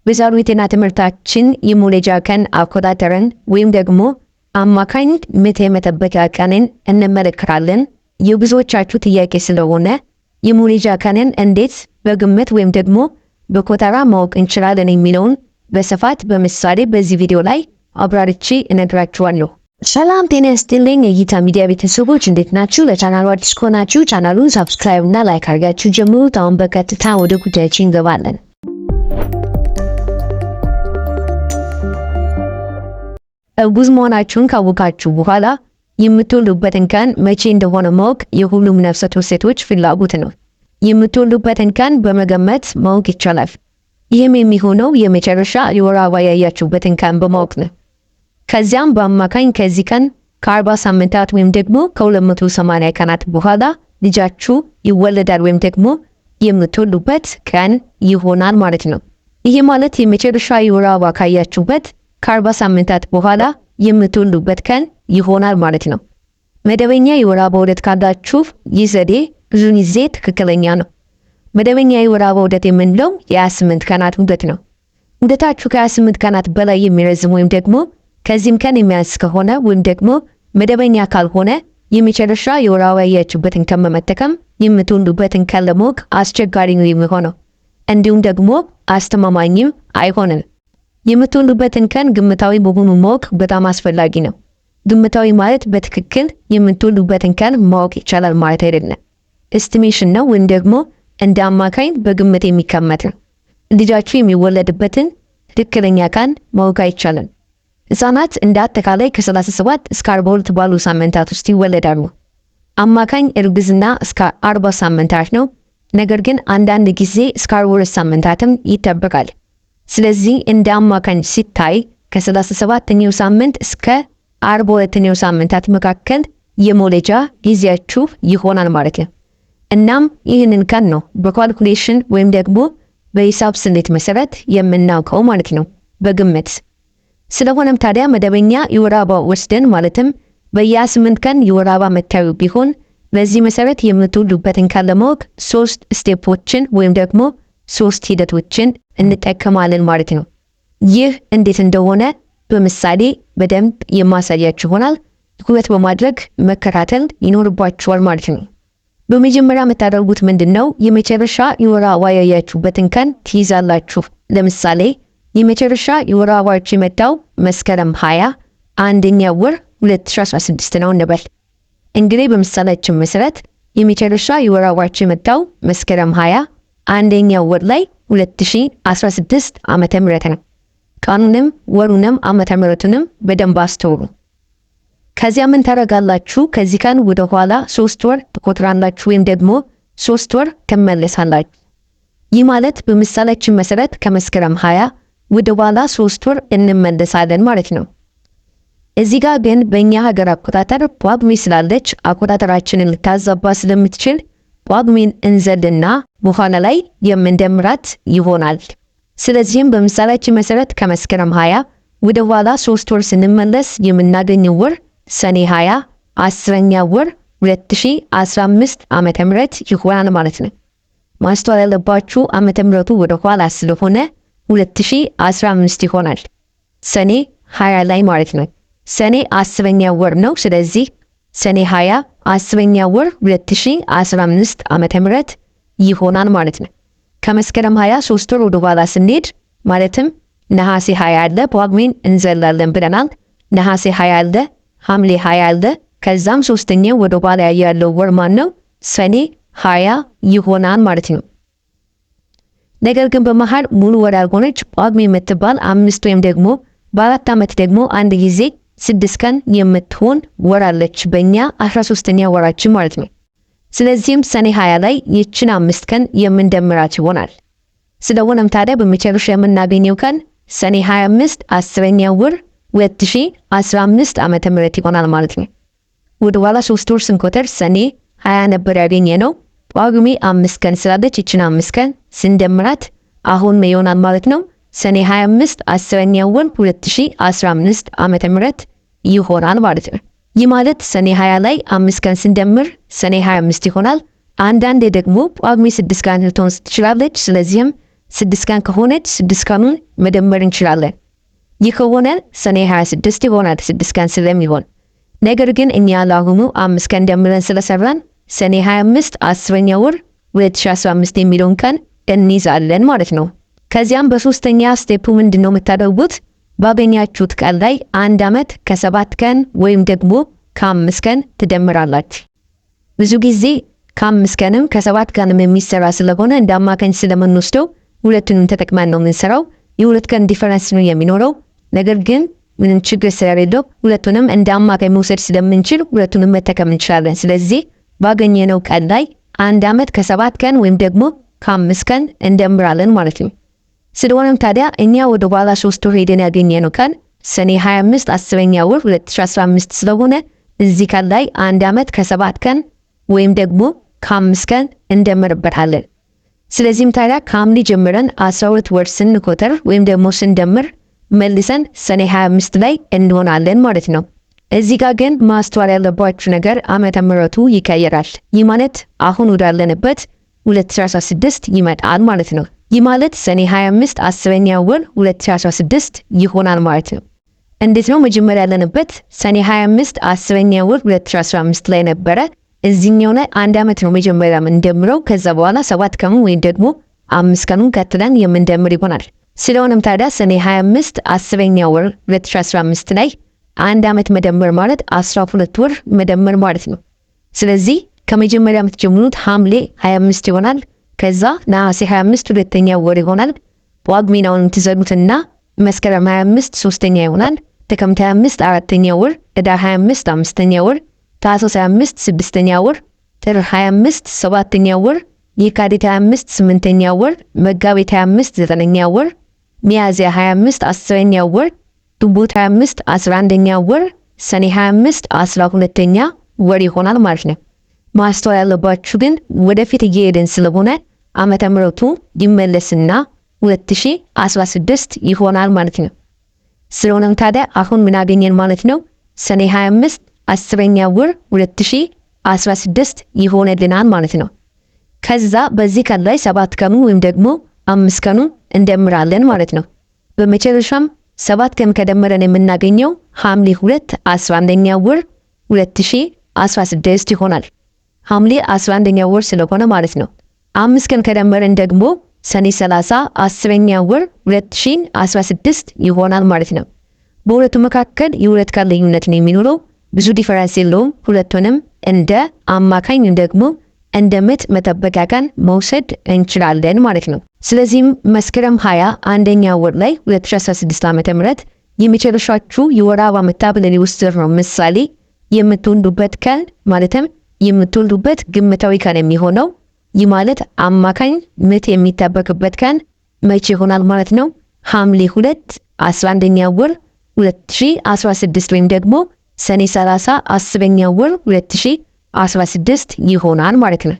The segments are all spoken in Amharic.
በዛሬው የጤና ትምህርታችን የመውለጃ ቀን አቆጣጠርን ወይም ደግሞ አማካኝ ምጥ የመጠበቂያ ቀንን እንመለከታለን። የብዙዎቻችሁ ጥያቄ ስለሆነ የመውለጃ ቀንን እንዴት በግምት ወይም ደግሞ በቆጠራ ማወቅ እንችላለን የሚለውን በስፋት በምሳሌ በዚህ ቪዲዮ ላይ አብራርቼ እነግራችኋለሁ። ሰላም ጤና ይስጥልኝ የእይታ ሚዲያ ቤተሰቦች እንዴት ናችሁ? ለቻናሉ አዲስ ከሆናችሁ ቻናሉን ሰብስክራይብ እና ላይክ አድርጋችሁ ጀምሩት። አሁን በቀጥታ ወደ ጉዳያችን እንገባለን። እርጉዝ መሆናችሁን ካወቃችሁ በኋላ የምትወልዱበትን ቀን መቼ እንደሆነ ማወቅ የሁሉም ነፍሰ ጡር ሴቶች ፍላጎት ነው። የምትወልዱበትን ቀን በመገመት ማወቅ ይቻላል። ይህም የሚሆነው የመጨረሻ የወር አበባ ያያችሁበትን ቀን በማወቅ ነው። ከዚያም በአማካኝ ከዚህ ቀን ከ40 ሳምንታት ወይም ደግሞ ከ280 ቀናት በኋላ ልጃችሁ ይወለዳል ወይም ደግሞ የምትወልዱበት ቀን ይሆናል ማለት ነው። ይህ ማለት የመጨረሻ የወር አበባ ካያችሁበት ከ40 ሳምንታት በኋላ የምትወልዱበት ቀን ይሆናል ማለት ነው። መደበኛ የወር አበባ ዑደት ካላችሁ ይህ ዘዴ ብዙውን ጊዜ ትክክለኛ ነው። መደበኛ የወር አበባ ዑደት የምንለው የ28 ቀናት ዑደት ነው። ዑደታችሁ ከ28 ቀናት በላይ የሚረዝም ወይም ደግሞ ከዚህም ቀን የሚያንስ ከሆነ ወይም ደግሞ መደበኛ ካልሆነ የመጨረሻ የወር አበባ ያያችሁበትን ቀን በመጠቀም የምትወልዱበትን ቀን ለማወቅ አስቸጋሪ ነው የሚሆነው። እንዲሁም ደግሞ አስተማማኝም አይሆንም። የምትወልዱበትን ቀን ግምታዊ መሆኑን ማወቅ በጣም አስፈላጊ ነው። ግምታዊ ማለት በትክክል የምትወልዱበትን ቀን ማወቅ ይቻላል ማለት አይደለም። ኤስቲሜሽን ነው ወይም ደግሞ እንደ አማካኝ በግምት የሚቀመጥ ነው። ልጃችሁ የሚወለድበትን ትክክለኛ ቀን ማወቅ አይቻልም። ሕፃናት እንደ አጠቃላይ ከ37 እስከ 42 ባሉ ሳምንታት ውስጥ ይወለዳሉ። አማካኝ እርግዝና እስከ 40 ሳምንታት ነው። ነገር ግን አንዳንድ ጊዜ እስከ 42 ሳምንታትም ይጠበቃል። ስለዚህ እንደ አማካኝ ሲታይ ከ37ኛው ሳምንት እስከ 42ኛው ሳምንታት መካከል የመውለጃ ጊዜያችሁ ይሆናል ማለት ነው። እናም ይህንን ቀን ነው በካልኩሌሽን ወይም ደግሞ በሂሳብ ስሌት መሰረት የምናውቀው ማለት ነው በግምት። ስለሆነም ታዲያ መደበኛ የወር አበባ ወስደን ማለትም በየ8 ቀን የወር አበባ መታዩ ቢሆን በዚህ መሰረት የምትወልዱበትን ቀን ለማወቅ 3 ስቴፖችን ወይም ደግሞ 3 ሂደቶችን እንጠቀማለን ማለት ነው። ይህ እንዴት እንደሆነ በምሳሌ በደንብ የማሳያችሁ ይሆናል። ትኩረት በማድረግ መከታተል ይኖርባችኋል ማለት ነው። በመጀመሪያ የምታደርጉት ምንድነው? የመጨረሻ የወር አበባ ያያችሁበትን ቀን ትይዛላችሁ። ለምሳሌ የመጨረሻ የወር አበባችሁ የመጣው መስከረም 20 አንደኛ ወር 2016 ነው እንበል። እንግዲህ በምሳሌያችን መሰረት የመጨረሻ የወር አበባችሁ የመጣው መስከረም 20 አንደኛ ወር ላይ 2016 ዓመተ ምህረት ነው። ቀኑንም ወሩንም ዓመተ ምህረቱንም በደንብ አስተውሉ። ከዚያ ምን ታደርጋላችሁ? ከዚህ ቀን ወደ ኋላ 3 ወር ትቆጥራላችሁ ወይም ደግሞ 3 ወር ትመለሳላችሁ። ይህ ማለት በምሳሌያችን መሰረት ከመስከረም 20 ወደ ኋላ 3 ወር እንመለሳለን ማለት ነው። እዚህ ጋር ግን በእኛ ሀገር አቆጣጠር ጳጉሜ ስላለች አቆጣጠራችንን ልታዛባ ስለምትችል ጳጉሜን እንዘልና በኋላ ላይ የምንደምራት ይሆናል። ስለዚህም በምሳሌያችን መሰረት ከመስከረም 20 ወደ ኋላ 3 ወር ስንመለስ የምናገኘው ወር ሰኔ 20 10ኛ ወር 2015 ዓመተ ምህረት ይሆናል ማለት ነው። ማስተዋል ያለባችሁ ዓመተ ምህረቱ ወደ ኋላ ስለሆነ 2015 ይሆናል። ሰኔ 20 ላይ ማለት ነው። ሰኔ 10ኛ ወር ነው። ስለዚህ ሰኔ 20 10ኛ ወር 2015 ዓመተ ምህረት ይሆናል ማለት ነው። ከመስከረም 20 3 ወር ወደ ኋላ ስንሄድ ማለትም ነሐሴ 20 አለ፣ ጳጉሜን እንዘላለን ብለናል። ነሐሴ 20 አለ፣ ሐምሌ 20 አለ። ከዛም ሶስተኛው ወደ ኋላ ያለው ወር ማን ነው? ሰኔ 20 ይሆናል ማለት ነው። ነገር ግን በመሃል ሙሉ ወር ያልሆነች ጳጉሜ የምትባል 5 ወይም ደግሞ በ4 ዓመት ደግሞ አንድ ጊዜ 6 ቀን የምትሆን ወር አለች። በእኛ 13ኛ ወራችን ማለት ነው። ስለዚህም ሰኔ 20 ላይ ይችን 5 ቀን የምንደምራት ይሆናል። ስለሆነም ታዲያ በመጨረሻ የምናገኘው ቀን ሰኔ 25 10ኛ ወር 2015 ዓመተ ምህረት ይሆናል ማለት ነው። ወደ ኋላ 3 ወር ስንቆጥር ሰኔ 20 ነበር ያገኘነው። ጳጉሜ 5 ቀን ስላለች ይችን 5 ቀን ስንደምራት አሁን ምን ይሆናል ማለት ነው? ሰኔ 25 10ኛ ወር 2015 ዓመተ ምህረት ይሆናል ማለት ነው። ይህ ማለት ሰኔ 20 ላይ 5 ቀን ስንደምር ሰኔ 25 ይሆናል። አንዳንዴ ደግሞ ጳጉሜ 6 ቀን ልትሆን ትችላለች። ስለዚህም 6 ቀን ከሆነች 6 ቀኑን መደመር እንችላለን። ይህ ከሆነ ሰኔ 26 ይሆናል 6 ቀን ስለሚሆን። ነገር ግን እኛ ለአሁኑ 5 ቀን ደምረን ስለሰራን ሰኔ 25 10ኛ ወር 2015 የሚለውን ቀን እንይዛለን ማለት ነው። ከዚያም በሶስተኛ ስቴፑ ምንድነው የምታደርጉት? ባገኛችሁት ቀን ላይ 1 ዓመት ከ7 ቀን ወይም ደግሞ ከ5 ቀን ትደምራላችሁ። ብዙ ጊዜ ከ5 ቀንም ከ7 ቀንም የሚሰራ ስለሆነ እንደ አማካኝ ስለምንወስደው ሁለቱንም ተጠቅመን ነው የምንሰራው። የሁለት ቀን ዲፈረንስ ነው የሚኖረው። ነገር ግን ምንም ችግር ስለሌለው ሁለቱንም እንደ አማካኝ መውሰድ ስለምንችል ሁለቱንም መጠቀም እንችላለን። ስለዚህ ባገኘነው ቀን ላይ 1 ዓመት ከ7 ቀን ወይም ደግሞ ከ5 ቀን እንደምራለን ማለት ነው። ስለሆነም ታዲያ እኛ ወደ ኋላ 3 ወር ሄደን ያገኘነው ቀን ሰኔ 25 10ኛ ወር 2015 ስለሆነ እዚህ ቀን ላይ 1 ዓመት ከ7 ቀን ወይም ደግሞ ከ5 ቀን እንደምርበታለን። ስለዚህም ታዲያ ከሐምሌ ጀምረን 12 ወር ስንቆጥር ወይም ደግሞ ስንደምር መልሰን ሰኔ 25 ላይ እንሆናለን ማለት ነው። እዚህ ጋር ግን ማስተዋል ያለባችሁ ነገር ዓመተ ምሕረቱ ይቀየራል። ይህ ማለት አሁን ወዳለንበት 2016 ይመጣል ማለት ነው። ይህ ማለት ሰኔ 25 10ኛ ወር 2016 ይሆናል ማለት ነው። እንዴት ነው? መጀመሪያ ያለንበት ሰኔ 25 10ኛ ወር 2015 ላይ ነበረ። እዚህኛው ላይ 1 ዓመት ነው መጀመሪያ የምንደምረው። ከዛ በኋላ 7 ቀኑ ወይም ደግሞ 5 ቀኑን ቀጥለን የምንደምር ይሆናል። ስለሆነም ታዲያ ሰኔ 25 10ኛ ወር 2015 ላይ 1 ዓመት መደመር ማለት 12 ወር መደመር ማለት ነው። ስለዚህ ከመጀመሪያ የምትጀምሩት ሐምሌ 25 ይሆናል። ከዛ ነሐሴ 25 ሁለተኛ ወር ይሆናል። ጳጉሜን ትዘሩትና መስከረም 25 ሶስተኛ ይሆናል። ጥቅምት 25 4ኛ ወር፣ ህዳር 25 5ኛ ወር፣ ታኅሳስ 25 6ኛ ወር፣ ጥር 25 7ኛ ወር፣ የካቲት 25 8ኛ ወር፣ መጋቢት 25 9ኛ ወር፣ ሚያዝያ 25 10ኛ ወር፣ ግንቦት 25 11ኛ ወር፣ ሰኔ 25 12ኛ ወር ይሆናል ማለት ነው። ማስተዋል ያለባችሁ ግን ወደፊት እየሄድን ስለሆነ ዓመተ ምሕረቱ ይመለስና 2016 ይሆናል ማለት ነው። ስለሆነም ታዲያ አሁን ምን አገኘን ማለት ነው? ሰኔ 25 10ኛ ወር 2016 ይሆነልናል ማለት ነው። ከዛ በዚህ ቀን ላይ 7 ቀኑ ወይም ደግሞ 5 ቀኑ እንደምራለን ማለት ነው። በመጨረሻም 7 ቀን ከደመረን የምናገኘው ሐምሌ 2 11ኛ ወር 2016 ይሆናል። ሐምሌ 11ኛ ወር ስለሆነ ማለት ነው። 5 ቀን ከደመረን ደግሞ ሰኔ 30 10ኛ ወር 2016 ይሆናል ማለት ነው። በሁለቱ መካከል የሁለት ቀን ልዩነት ነው የሚኖረው። ብዙ ዲፈረንስ የለውም። ሁለቱንም እንደ አማካኝ ደግሞ እንደ ምት መጠበቂያ ቀን መውሰድ እንችላለን ማለት ነው። ስለዚህም መስከረም 20 1ኛ ወር ላይ 2016 ዓ.ም የመጨረሻችሁ የወር አበባ መታበል ውስጥ ነው ምሳሌ የምትወልዱበት ቀን ማለትም የምትወልዱበት ግምታዊ ቀን የሚሆነው። ይህ ማለት አማካኝ ምት የሚጠበቅበት ቀን መቼ ይሆናል ማለት ነው? ሐምሌ 2 11ኛ ወር 2016 ወይም ደግሞ ሰኔ 30 10ኛ ወር 2016 ይሆናል ማለት ነው።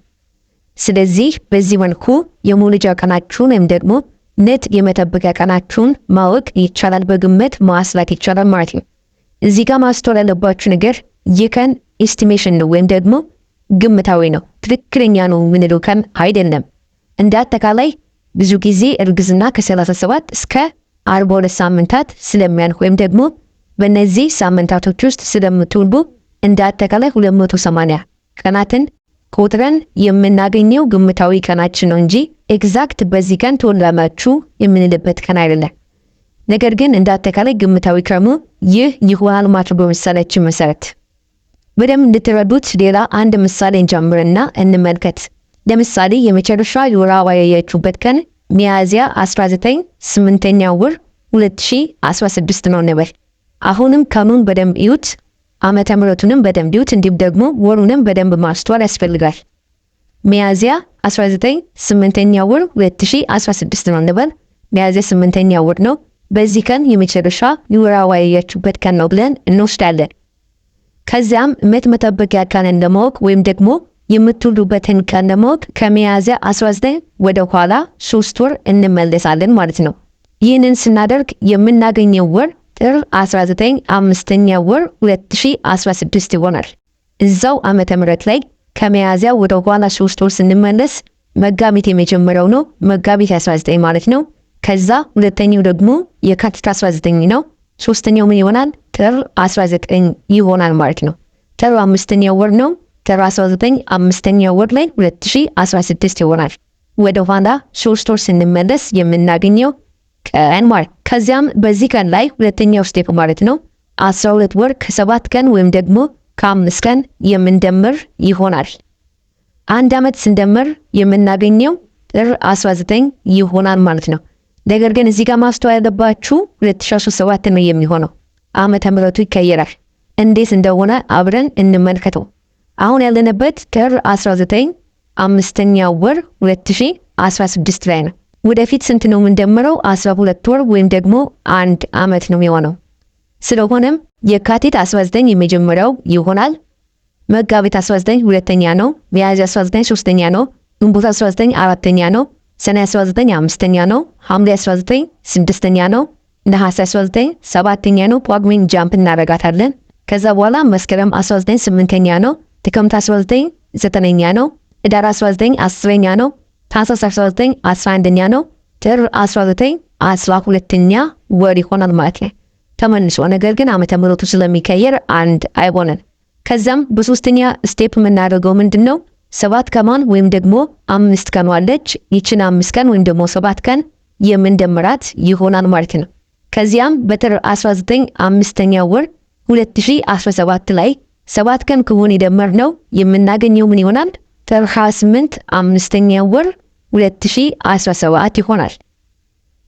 ስለዚህ በዚህ መልኩ የመውለጃ ቀናችሁን ወይም ደግሞ ምት የመጠበቂያ ቀናችሁን ማወቅ ይቻላል፣ በግምት ማስላት ይቻላል ማለት ነው። እዚህ ጋር ማስተዋል ያለባችሁ ነገር ይህ ቀን ኤስቲሜሽን ነው ወይም ደግሞ ግምታዊ ነው፣ ትክክለኛ ነው የምንለው ቀን አይደለም። እንደ አጠቃላይ ብዙ ጊዜ እርግዝና ከ37 እስከ 42 ሳምንታት ስለሚያልፍ ወይም ደግሞ በእነዚህ ሳምንታቶች ውስጥ ስለምትወልዱ እንደ አጠቃላይ 280 ቀናትን ቆጥረን የምናገኘው ግምታዊ ቀናችን ነው እንጂ ኤግዛክት በዚህ ቀን ትወልዳላችሁ የምንልበት ቀን አይደለም። ነገር ግን እንደ አጠቃላይ ግምታዊ ቀኑ ይህ ይሆናል ማለት በምሳሌያችን መሰረት በደንብ እንድትረዱት ሌላ አንድ ምሳሌ እንጀምርና እንመልከት። ለምሳሌ የመጨረሻ የወር አበባ ያያችሁበት ቀን ሚያዝያ 19 8ኛ ወር 2016 ነው እንበል። አሁንም ቀኑን በደንብ እዩት፣ ዓመተ ምሕረቱንም በደንብ እዩት፣ እንዲሁም ደግሞ ወሩንም በደንብ ማስተዋል ያስፈልጋል። ሚያዝያ 19 8ኛ ወር 2016 ነው እንበል። ሚያዝያ 8ኛ ወር ነው። በዚህ ቀን የመጨረሻ የወር አበባ ያያችሁበት ቀን ነው ብለን እንወስዳለን። ከዚያም ምት መጠበቂያ ቀንን ለማወቅ ወይም ደግሞ የምትወልዱበትን ቀን ለማወቅ ከሚያዝያ 19 ወደ ኋላ 3 ወር እንመለሳለን ማለት ነው። ይህንን ስናደርግ የምናገኘው ወር ጥር 19 5ኛ ወር 2016 ይሆናል። እዛው ዓመተ ምሕረት ላይ ከሚያዝያ ወደ ኋላ 3 ወር ስንመለስ መጋቢት የመጀመሪያው ነው፣ መጋቢት 19 ማለት ነው። ከዛ ሁለተኛው ደግሞ የካቲት 19 ነው። ሶስተኛው ምን ይሆናል? ጥር 19 ይሆናል ማለት ነው። ጥር 5ኛው ወር ነው። ጥር 19 5ኛው ወር ላይ 2016 ይሆናል። ወደ ኋላ 3 ወር ስንመለስ የምናገኘው ቀን ማለት። ከዚያም በዚህ ቀን ላይ ሁለተኛው ስቴፕ ማለት ነው 12 ወር ከ7 ቀን ወይም ደግሞ ከ5 ቀን የምንደምር ይሆናል። አንድ ዓመት ስንደምር የምናገኘው ጥር 19 ይሆናል ማለት ነው። ነገር ግን እዚህ ጋር ማስተዋል ያለባችሁ 2017 ነው የሚሆነው። ዓመተ ምህረቱ ይቀየራል። እንዴት እንደሆነ አብረን እንመልከተው። አሁን ያለንበት ጥር 19 5ኛው ወር 2016 ላይ ነው። ወደፊት ስንት ነው የምንደምረው? 12 ወር ወይም ደግሞ 1 ዓመት ነው የሚሆነው። ስለሆነም የካቲት 19 የመጀመሪያው ይሆናል። መጋቢት 19 ሁለተኛ ነው። ሚያዝያ 19 ሶስተኛ ነው። ግንቦት 19 አራተኛ ነው። ሰኔ 19 አምስተኛ ነው። ሐምሌ 19 ስድስተኛ ነው። ነሐሴ 19 ሰባተኛ ነው። ጳጉሜን ጃምፕ እናደርጋታለን። ከዛ በኋላ መስከረም 19 ስምንተኛ ነው። ጥቅምት 19 ዘጠነኛ ነው። ህዳር 19 10ኛ ነው። ታኅሳስ 19 11ኛ ነው። ጥር 19 12ኛ ወር ይሆናል ማለት ነው ተመልሶ። ነገር ግን ዓመተ ምህረቱ ስለሚቀየር አንድ አይሆንም። ከዛም በሶስተኛ ስቴፕ የምናደርገው ምንድነው? 7 ቀን ወይም ደግሞ 5 ቀን አለች። ይችን 5 ቀን ወይም ደግሞ 7 ቀን የምንደምራት ይሆናል ማለት ነው። ከዚያም በጥር 19 5ኛው ወር 2017 ላይ 7 ቀን ከሆነ የደመርነው የምናገኘው ምን ይሆናል? ጥር 28 5ኛው ወር 2017 ይሆናል።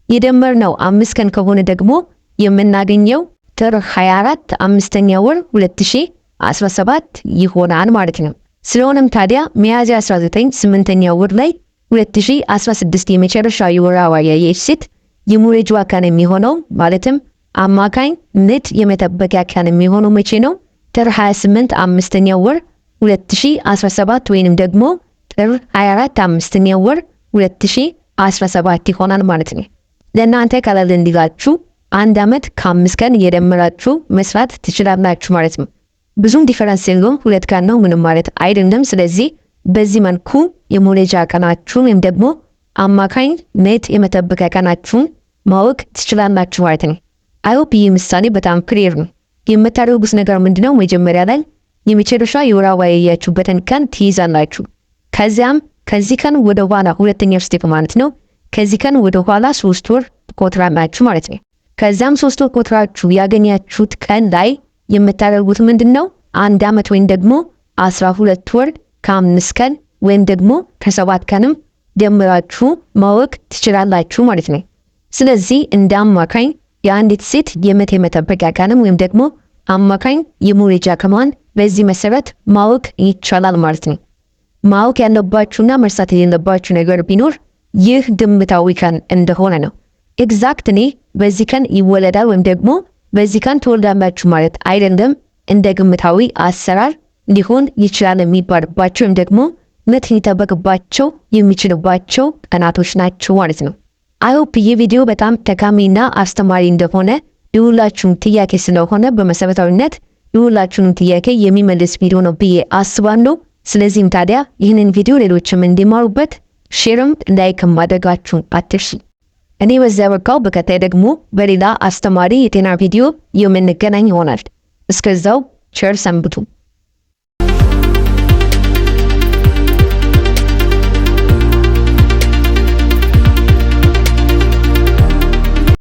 የደመርነው 5 ቀን ከሆነ ደግሞ የምናገኘው ጥር 24 5ኛው ወር 2017 ይሆናል ማለት ነው። ስለሆነም ታዲያ ሚያዝያ 19 8ኛው ወር ላይ 2016 የመጨረሻ የወር አበባ ሴት የሙሌጅዋ ቀን የሚሆነው ማለትም አማካኝ ምት የመጠበቂያ ቀን የሚሆነው መቼ ነው? ጥር 28 5ኛው ወር 2017 ወይንም ደግሞ ጥር 24 5ኛው ወር 2017 ይሆናል ማለት ነው። ለእናንተ ቀለል እንዲላችሁ 1 ዓመት ከ5 ቀን እየደመራችሁ መስራት ትችላላችሁ ማለት ነው። ብዙም ዲፈረንስ የለውም። 2 ቀን ነው ምንም ማለት አይደለም። ስለዚህ በዚህ መልኩ የሙሌጃ ቀናችሁን ወይም ደግሞ አማካኝ ምት የመጠበቂያ ቀናችሁን ማወቅ ትችላላችሁ ማለት ነው። አይሆፕ ይህ ምሳሌ በጣም ክሊር ነው። የምታደርጉት ነገር ምንድነው? መጀመሪያ ላይ የመጨረሻ የወር አበባ ያያችሁበትን ቀን ትይዛላችሁ። ከዚያም ከዚህ ቀን ወደ ኋላ ሁለተኛው ስቴፕ ማለት ነው። ከዚህ ቀን ወደ ኋላ 3 ወር ቆጥራላችሁ ማለት ነው። ከዛም 3 ወር ቆጥራችሁ ያገኛችሁት ቀን ላይ የምታደርጉት ምንድነው? 1 ዓመት ወይም ደግሞ 12 ወር ከ5 ቀን ወይም ደግሞ ከ7 ቀንም ደምራችሁ ማወቅ ትችላላችሁ ማለት ነው። ስለዚህ እንደ አማካኝ የአንዲት ሴት የምት የመጠበቂያ ቀንም ወይም ደግሞ አማካኝ የሙሌጃ ቀኗን በዚህ መሰረት ማወቅ ይቻላል ማለት ነው። ማወቅ ያለባችሁና መርሳት የሌለባችሁ ነገር ቢኖር ይህ ግምታዊ ቀን እንደሆነ ነው። ኤግዛክትሊ በዚህ ቀን ይወለዳል ወይም ደግሞ በዚህ ቀን ትወልዳላችሁ ማለት አይደለም። እንደ ግምታዊ አሰራር ሊሆን ይችላል የሚባልባቸው ወይም ደግሞ ምት ሊጠበቅባቸው የሚችልባቸው ቀናቶች ናቸው ማለት ነው። አይሆፕ ይህ ቪዲዮ በጣም ጠቃሚና አስተማሪ እንደሆነ የሁላችሁም ጥያቄ ስለሆነ በመሰረታዊነት የሁላችሁም ጥያቄ የሚመልስ ቪዲዮ ነው ብዬ አስባለሁ። ስለዚህም ታዲያ ይህንን ቪዲዮ ሌሎችም እንዲማሩበት ሼርም ላይክም ማድረጋችሁን አትርሱ። እኔ በዚያ በቃው። በቀጣይ ደግሞ በሌላ አስተማሪ የጤና ቪዲዮ የምንገናኝ ይሆናል። እስከዛው ቸር ሰንብቱ።